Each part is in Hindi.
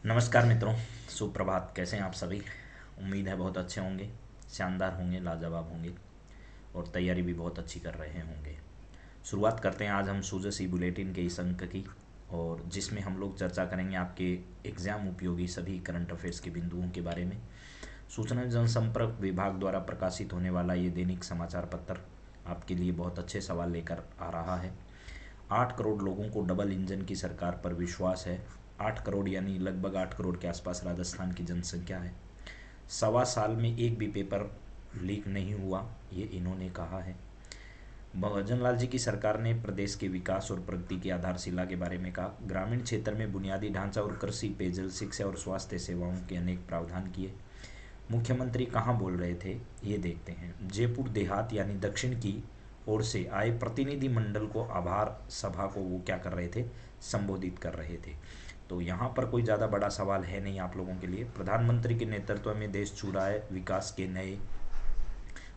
नमस्कार मित्रों। सुप्रभात। कैसे हैं आप सभी? उम्मीद है बहुत अच्छे होंगे, शानदार होंगे, लाजवाब होंगे और तैयारी भी बहुत अच्छी कर रहे होंगे। शुरुआत करते हैं आज हम सूजस ई बुलेटिन के इस अंक की, और जिसमें हम लोग चर्चा करेंगे आपके एग्ज़ाम उपयोगी सभी करंट अफेयर्स के बिंदुओं के बारे में। सूचना जनसंपर्क विभाग द्वारा प्रकाशित होने वाला ये दैनिक समाचार पत्र आपके लिए बहुत अच्छे सवाल लेकर आ रहा है। 8 करोड़ लोगों को डबल इंजन की सरकार पर विश्वास है। 8 करोड़ यानी लगभग 8 करोड़ के आसपास राजस्थान की जनसंख्या है। 1.25 साल में एक भी पेपर लीक नहीं हुआ, ये इन्होंने कहा है। भजन लाल जी की सरकार ने प्रदेश के विकास और प्रगति की आधारशिला के बारे में कहा। ग्रामीण क्षेत्र में बुनियादी ढांचा और कृषि, पेयजल, शिक्षा और स्वास्थ्य सेवाओं के अनेक प्रावधान किए। मुख्यमंत्री कहाँ बोल रहे थे, ये देखते हैं। जयपुर देहात यानी दक्षिण की ओर से आए प्रतिनिधि मंडल को आभार सभा को वो क्या कर रहे थे, संबोधित कर रहे थे। तो यहाँ पर कोई ज़्यादा बड़ा सवाल है नहीं आप लोगों के लिए। प्रधानमंत्री के नेतृत्व में देश छू रहा है विकास के नए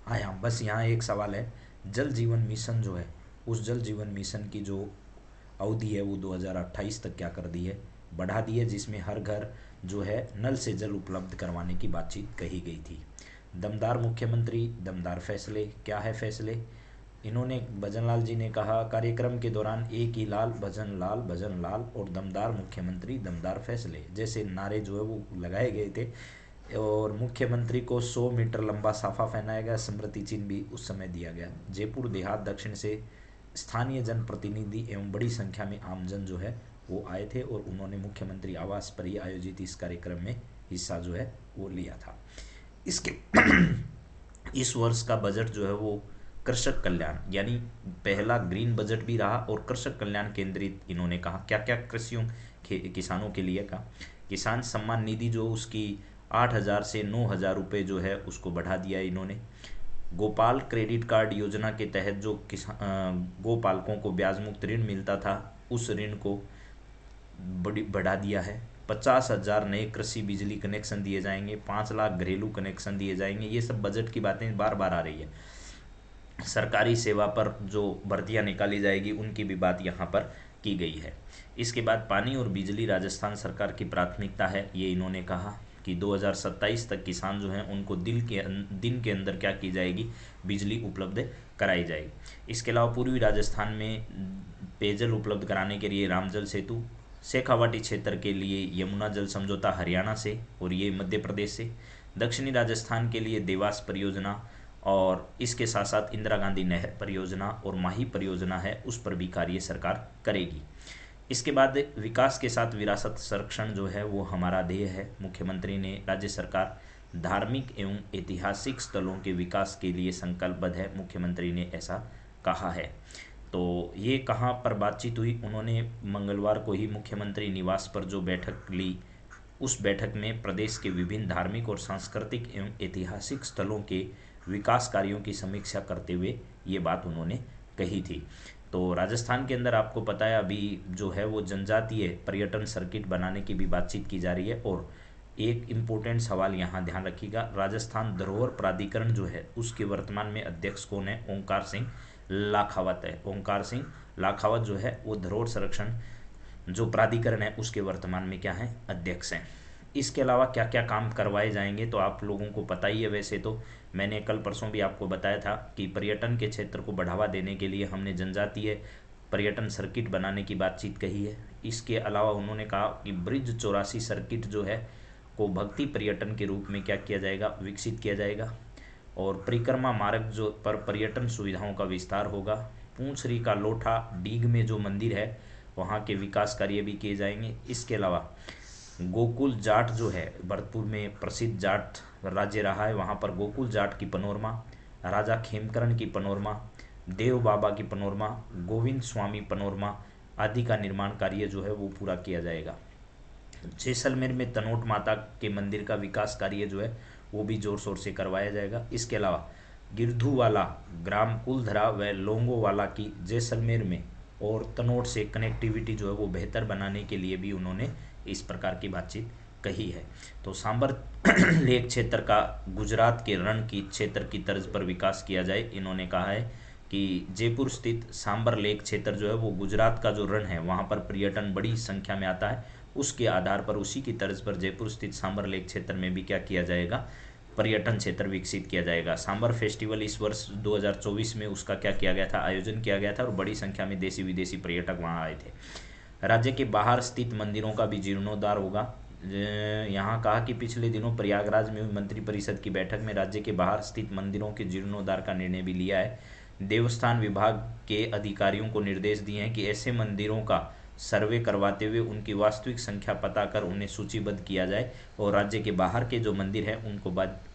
आयाम। बस यहाँ एक सवाल है, जल जीवन मिशन जो है, उस जल जीवन मिशन की जो अवधि है वो 2028 तक क्या कर दी है, बढ़ा दी है, जिसमें हर घर जो है नल से जल उपलब्ध करवाने की बातचीत कही गई थी। दमदार मुख्यमंत्री, दमदार फैसले। क्या है फैसले? इन्होंने, भजनलाल जी ने कहा, कार्यक्रम के दौरान एक ही लाल, भजन लाल और दमदार मुख्यमंत्री, दमदार फैसले जैसे नारे जो है वो लगाए गए थे। और मुख्यमंत्री को 100 मीटर लंबा साफा पहनाया गया। स्मृति चिन्ह भी उस समय दिया गया। जयपुर देहात दक्षिण से स्थानीय जनप्रतिनिधि एवं बड़ी संख्या में आमजन जो है वो आए थे और उन्होंने मुख्यमंत्री आवास पर ही आयोजित इस कार्यक्रम में हिस्सा जो है वो लिया था। इसके इस वर्ष का बजट जो है वो कृषक कल्याण यानी पहला ग्रीन बजट भी रहा और कृषक कल्याण केंद्रित। इन्होंने कहा क्या क्या कृषियों किसानों के लिए कहा। किसान सम्मान निधि जो उसकी 8,000 से 9,000 रुपये जो है उसको बढ़ा दिया इन्होंने। गोपाल क्रेडिट कार्ड योजना के तहत जो गोपालकों को ब्याज मुक्त ऋण मिलता था, उस ऋण को बढ़ा दिया है। 50,000 नए कृषि बिजली कनेक्शन दिए जाएंगे। 5 लाख घरेलू कनेक्शन दिए जाएंगे। ये सब बजट की बातें बार बार आ रही है। सरकारी सेवा पर जो भर्तियां निकाली जाएगी उनकी भी बात यहाँ पर की गई है। इसके बाद पानी और बिजली राजस्थान सरकार की प्राथमिकता है, ये इन्होंने कहा कि 2027 तक किसान जो हैं उनको दिन के अंदर क्या की जाएगी, बिजली उपलब्ध कराई जाएगी। इसके अलावा पूर्वी राजस्थान में पेयजल उपलब्ध कराने के लिए रामजल सेतु, शेखावाटी क्षेत्र के लिए यमुना जल समझौता हरियाणा से और ये मध्य प्रदेश से, दक्षिणी राजस्थान के लिए देवास परियोजना और इसके साथ साथ इंदिरा गांधी नहर परियोजना और माही परियोजना है, उस पर भी कार्य सरकार करेगी। इसके बाद विकास के साथ विरासत संरक्षण जो है वो हमारा ध्येय है। मुख्यमंत्री ने, राज्य सरकार धार्मिक एवं ऐतिहासिक स्थलों के विकास के लिए संकल्पबद्ध है, मुख्यमंत्री ने ऐसा कहा है। तो ये कहाँ पर बातचीत हुई, उन्होंने मंगलवार को ही मुख्यमंत्री निवास पर जो बैठक ली, उस बैठक में प्रदेश के विभिन्न धार्मिक और सांस्कृतिक एवं ऐतिहासिक स्थलों के विकास कार्यों की समीक्षा करते हुए ये बात उन्होंने कही थी। तो राजस्थान के अंदर आपको पता है अभी जो है वो जनजातीय पर्यटन सर्किट बनाने की भी बातचीत की जा रही है। और एक इम्पोर्टेंट सवाल यहाँ ध्यान रखिएगा, राजस्थान धरोहर प्राधिकरण जो है उसके वर्तमान में अध्यक्ष कौन है? ओंकार सिंह लाखावत है। ओंकार सिंह लाखावत जो है वो धरोहर संरक्षण जो प्राधिकरण है उसके वर्तमान में क्या है, अध्यक्ष हैं। इसके अलावा क्या क्या काम करवाए जाएंगे तो आप लोगों को पता ही है। वैसे तो मैंने कल परसों भी आपको बताया था कि पर्यटन के क्षेत्र को बढ़ावा देने के लिए हमने जनजातीय पर्यटन सर्किट बनाने की बातचीत कही है। इसके अलावा उन्होंने कहा कि ब्रिज 84 सर्किट जो है को भक्ति पर्यटन के रूप में क्या किया जाएगा, विकसित किया जाएगा। और परिक्रमा मार्ग जो पर पर्यटन सुविधाओं का विस्तार होगा। पूंछरी का लोठा डीग में जो मंदिर है वहाँ के विकास कार्य भी किए जाएंगे। इसके अलावा गोकुल जाट जो है, भरतपुर में प्रसिद्ध जाट राज्य रहा है, वहाँ पर गोकुल जाट की पनोरमा, राजा खेमकरण की पनोरमा, देव बाबा की पनोरमा, गोविंद स्वामी पनोरमा आदि का निर्माण कार्य जो है वो पूरा किया जाएगा। जैसलमेर में तनोट माता के मंदिर का विकास कार्य जो है वो भी जोर शोर से करवाया जाएगा। इसके अलावा गिरधुवाला, ग्राम कुलधरा व लोंगोवाला की जैसलमेर में और तनोट से कनेक्टिविटी जो है वो बेहतर बनाने के लिए भी उन्होंने इस प्रकार की बातचीत कही है। तो सांबर लेक क्षेत्र का गुजरात के रण की क्षेत्र की तर्ज पर विकास किया जाए। इन्होंने कहा है कि जयपुर स्थित सांबर लेक क्षेत्र जो है वो गुजरात का जो रण है वहाँ पर पर्यटन बड़ी संख्या में आता है उसके आधार पर उसी की तर्ज पर जयपुर स्थित सांबर लेक क्षेत्र में भी क्या किया जाएगा, पर्यटन क्षेत्र विकसित किया जाएगा। सांबर फेस्टिवल इस वर्ष 2024 में उसका क्या किया गया था, आयोजन किया गया था और बड़ी संख्या में देशी विदेशी पर्यटक वहां आए थे। राज्य के बाहर स्थित मंदिरों का भी जीर्णोद्धार होगा। यहाँ कहा कि पिछले दिनों प्रयागराज में हुई मंत्रिपरिषद की बैठक में राज्य के बाहर स्थित मंदिरों के जीर्णोद्धार का निर्णय भी लिया है। देवस्थान विभाग के अधिकारियों को निर्देश दिए हैं कि ऐसे मंदिरों का सर्वे करवाते हुए उनकी वास्तविक संख्या पता कर उन्हें सूचीबद्ध किया जाए और राज्य के बाहर के जो मंदिर हैं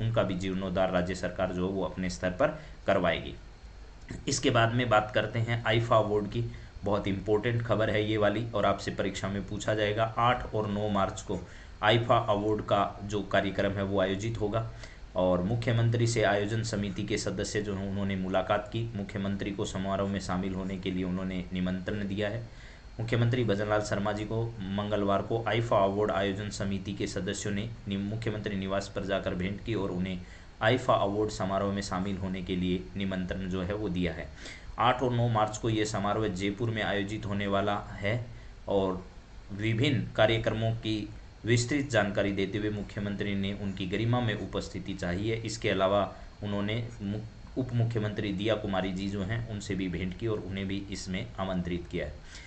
उनका भी जीर्णोद्धार राज्य सरकार जो है वो अपने स्तर पर करवाएगी। इसके बाद में बात करते हैं आईफा अवार्ड की। बहुत इंपॉर्टेंट खबर है ये वाली और आपसे परीक्षा में पूछा जाएगा। 8 और 9 मार्च को आईफा अवार्ड का जो कार्यक्रम है वो आयोजित होगा और मुख्यमंत्री से आयोजन समिति के सदस्य जो हैं उन्होंने मुलाकात की। मुख्यमंत्री को समारोह में शामिल होने के लिए उन्होंने निमंत्रण दिया है। मुख्यमंत्री भजनलाल शर्मा जी को मंगलवार को आईफा अवार्ड आयोजन समिति के सदस्यों ने मुख्यमंत्री निवास पर जाकर भेंट की और उन्हें आईफा अवार्ड समारोह में शामिल होने के लिए निमंत्रण जो है वो दिया है। 8 और 9 मार्च को ये समारोह जयपुर में आयोजित होने वाला है और विभिन्न कार्यक्रमों की विस्तृत जानकारी देते हुए मुख्यमंत्री ने उनकी गरिमा में उपस्थिति चाहिए। इसके अलावा उन्होंने उप मुख्यमंत्री दिया कुमारी जी जो हैं उनसे भी भेंट की और उन्हें भी इसमें आमंत्रित किया है।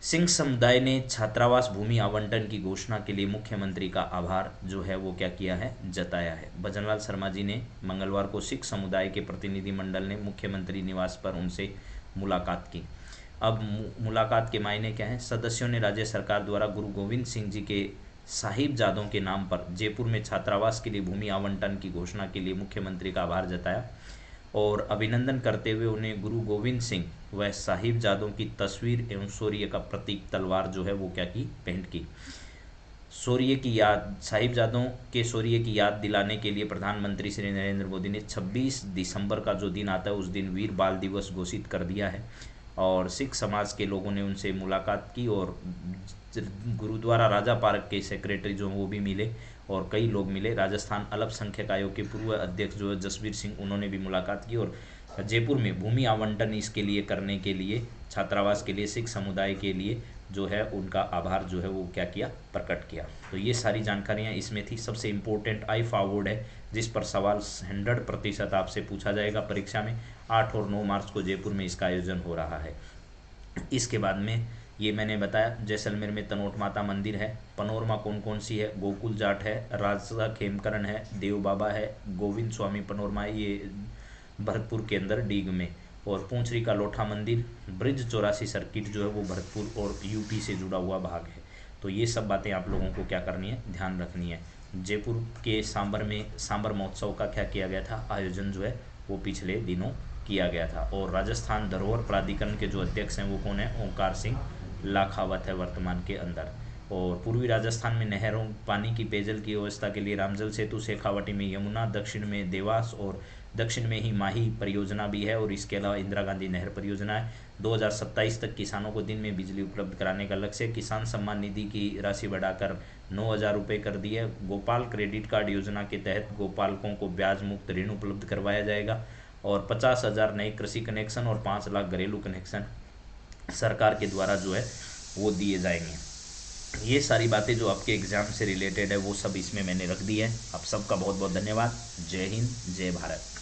सिंह समुदाय ने छात्रावास भूमि आवंटन की घोषणा के लिए मुख्यमंत्री का आभार जो है वो क्या किया है, जताया है। भजनलाल शर्मा जी ने मंगलवार को सिख समुदाय के प्रतिनिधिमंडल ने मुख्यमंत्री निवास पर उनसे मुलाकात की। अब मुलाकात के मायने क्या हैं? सदस्यों ने राज्य सरकार द्वारा गुरु गोविंद सिंह जी के साहिबजादों के नाम पर जयपुर में छात्रावास के लिए भूमि आवंटन की घोषणा के लिए मुख्यमंत्री का आभार जताया और अभिनंदन करते हुए उन्हें गुरु गोविंद सिंह व साहिबजादों की तस्वीर एवं शौर्य का प्रतीक तलवार जो है वो क्या की, भेंट की। शौर्य की याद, साहिबजादों के शौर्य की याद दिलाने के लिए प्रधानमंत्री श्री नरेंद्र मोदी ने 26 दिसंबर का जो दिन आता है उस दिन वीर बाल दिवस घोषित कर दिया है और सिख समाज के लोगों ने उनसे मुलाकात की और गुरुद्वारा राजा पार्क के सेक्रेटरी जो वो भी मिले और कई लोग मिले। राजस्थान अल्पसंख्यक आयोग के पूर्व अध्यक्ष जो है जसवीर सिंह उन्होंने भी मुलाकात की और जयपुर में भूमि आवंटन इसके लिए करने के लिए छात्रावास के लिए सिख समुदाय के लिए जो है उनका आभार जो है वो क्या किया, प्रकट किया। तो ये सारी जानकारियाँ इसमें थी। सबसे इम्पोर्टेंट आईफा अवार्ड है जिस पर सवाल 100% आपसे पूछा जाएगा परीक्षा में। 8 और 9 मार्च को जयपुर में इसका आयोजन हो रहा है। इसके बाद में ये मैंने बताया जैसलमेर में तनोट माता मंदिर है। पनोरमा कौन कौन सी है? गोकुल जाट है, राजा खेमकरण है, देव बाबा है, गोविंद स्वामी पनोरमा है, ये भरतपुर के अंदर डीग में, और पूंछरी का लोठा मंदिर, ब्रिज 84 सर्किट जो है वो भरतपुर और यूपी से जुड़ा हुआ भाग है। तो ये सब बातें आप लोगों को क्या करनी है, ध्यान रखनी है। जयपुर के सांबर में सांबर महोत्सव का क्या किया गया था, आयोजन जो है वो पिछले दिनों किया गया था और राजस्थान धरोहर प्राधिकरण के जो अध्यक्ष हैं वो कौन है, ओंकार सिंह लाखावत है वर्तमान के अंदर। और पूर्वी राजस्थान में नहरों, पानी की पेयजल की व्यवस्था के लिए रामजल सेतु, शेखावाटी में यमुना, दक्षिण में देवास और दक्षिण में ही माही परियोजना भी है और इसके अलावा इंदिरा गांधी नहर परियोजना है। 2027 तक किसानों को दिन में बिजली उपलब्ध कराने का लक्ष्य। किसान सम्मान निधि की राशि बढ़ाकर 9,000 रुपये कर दी है। गोपाल क्रेडिट कार्ड योजना के तहत गोपालकों को ब्याज मुक्त ऋण उपलब्ध करवाया जाएगा और 50,000 नए कृषि कनेक्शन और 5 लाख घरेलू कनेक्शन सरकार के द्वारा जो है वो दिए जाएंगे। ये सारी बातें जो आपके एग्जाम से रिलेटेड है वो सब इसमें मैंने रख दी है। आप सबका बहुत बहुत धन्यवाद। जय हिंद, जय भारत।